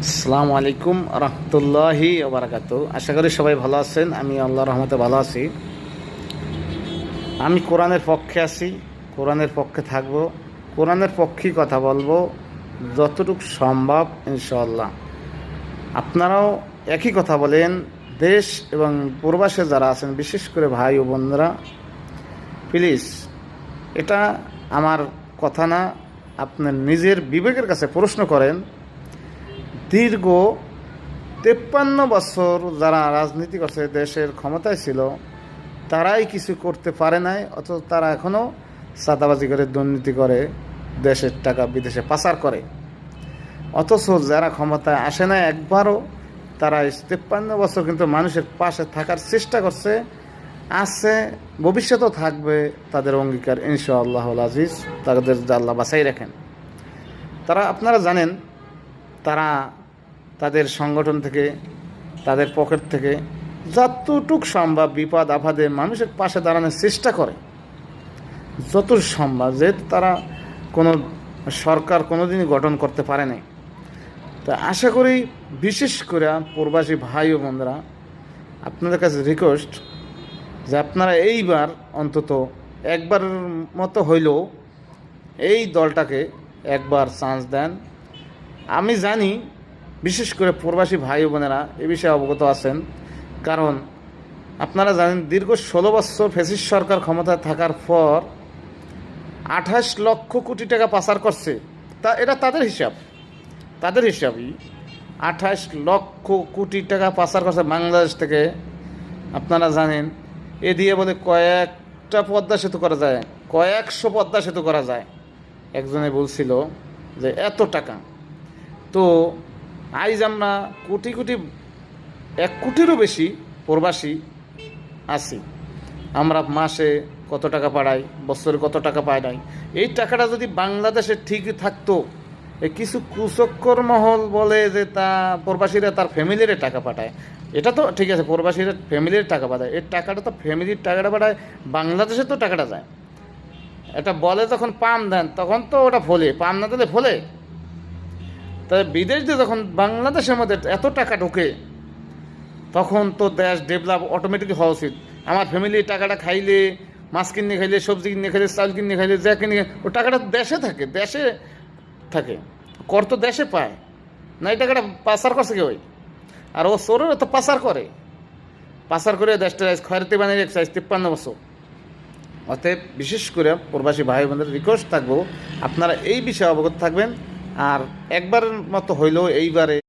আসসালামু আলাইকুম রহমতুল্লাহি ওবারাকাতু। আশা করি সবাই ভালো আছেন। আমি আল্লাহর রহমতে ভালো আছি। আমি কোরআনের পক্ষে আছি, কোরআনের পক্ষে থাকব, কোরআনের পক্ষেই কথা বলবো যতটুকু সম্ভব ইনশাআল্লাহ। আপনারাও একই কথা বলেন। দেশ এবং প্রবাসে যারা আছেন, বিশেষ করে ভাই ও বোনরা, প্লিজ, এটা আমার কথা না, আপনার নিজের বিবেকের কাছে প্রশ্ন করেন। দীর্ঘ 53 বছর যারা রাজনীতি করছে, দেশের ক্ষমতায় ছিল, তারাই কিছু করতে পারে নাই, অথচ তারা এখনও চাঁদাবাজি করে, দুর্নীতি করে, দেশের টাকা বিদেশে পাচার করে। অথচ যারা ক্ষমতায় আসে না একবারও, তারা 53 বছর কিন্তু মানুষের পাশে থাকার চেষ্টা করছে, আছে, ভবিষ্যতেও থাকবে। তাদের অঙ্গীকার ইনশাআল্লাহুল আজিজ, তাদের আল্লাহ বাঁচাই রাখেন। তারা, আপনারা জানেন, তারা তাদের সংগঠন থেকে, তাদের পকেট থেকে যতটুক সম্ভব বিপদ আপদে মানুষের পাশে দাঁড়ানোর চেষ্টা করে, যতটুক সম্ভব। যেহেতু তারা কোনো সরকার কোনোদিনই গঠন করতে পারে নাই, তা আশা করি বিশেষ করে প্রবাসী ভাই ও বোনরা, আপনাদের কাছে রিকোয়েস্ট যে আপনারা এইবার অন্তত একবারের মতো হইলেও এই দলটাকে একবার চান্স দেন। আমি জানি বিশেষ করে প্রবাসী ভাই বোনেরা এ বিষয়ে অবগত আছেন, কারণ আপনারা জানেন দীর্ঘ 16 বছর ফ্যাসিস্ট সরকার ক্ষমতায় থাকার পর 28 লক্ষ কোটি টাকা পাচার করছে। তা এটা তাদের হিসাবই 28 লক্ষ কোটি টাকা পাচার করছে বাংলাদেশ থেকে। আপনারা জানেন এ দিয়ে বলে কয়েকটা পদ্মা সেতু করা যায়, কয়েকশো পদ্মা সেতু করা যায়। একজনে বলছিল যে এত টাকা। তো আইজ আমরা কোটি কোটি, 1 কোটিরও বেশি প্রবাসী আছি। আমরা মাসে কত টাকা পাঠাই, বছরে কত টাকা পাঠাই। এই টাকাটা যদি বাংলাদেশে ঠিকই থাকতো, এই কিছু কুচক্কর মহল বলে যে তা প্রবাসীরা তার ফ্যামিলির টাকা পাঠায়। এটা তো ঠিক আছে, প্রবাসীরা ফ্যামিলির টাকা পাঠায়, এই টাকাটা তো ফ্যামিলির টাকাটা পাঠায়, বাংলাদেশে তো টাকাটা যায়। এটা বলে যখন পাম দেন তখন তো ওটা ফলে, পাম না দিলে ফলে। তাই বিদেশ দিয়ে যখন বাংলাদেশের মধ্যে এত টাকা ঢোকে, তখন তো দেশ ডেভেলপ অটোমেটিক হওয়া উচিত। আমার ফ্যামিলি টাকাটা খাইলে, মাছ কিনে খাইলে, সবজি কিনে খাইলে, চাল কিনে খাইলে, যা কিনে, ও টাকাটা দেশে থাকে, কর তো দেশে পায় না। এই টাকাটা পাচার করছে কেউ, আর ও চোরের তো পাচার করে দেশটা খয়রাতি বানিয়ে রেখেছে 53 বছর। অতএব বিশেষ করে প্রবাসী ভাই বোনদের রিকোয়েস্ট থাকবো, আপনারা এই বিষয়ে অবগত থাকবেন। আর একবারের মতো হইলেও এইবারে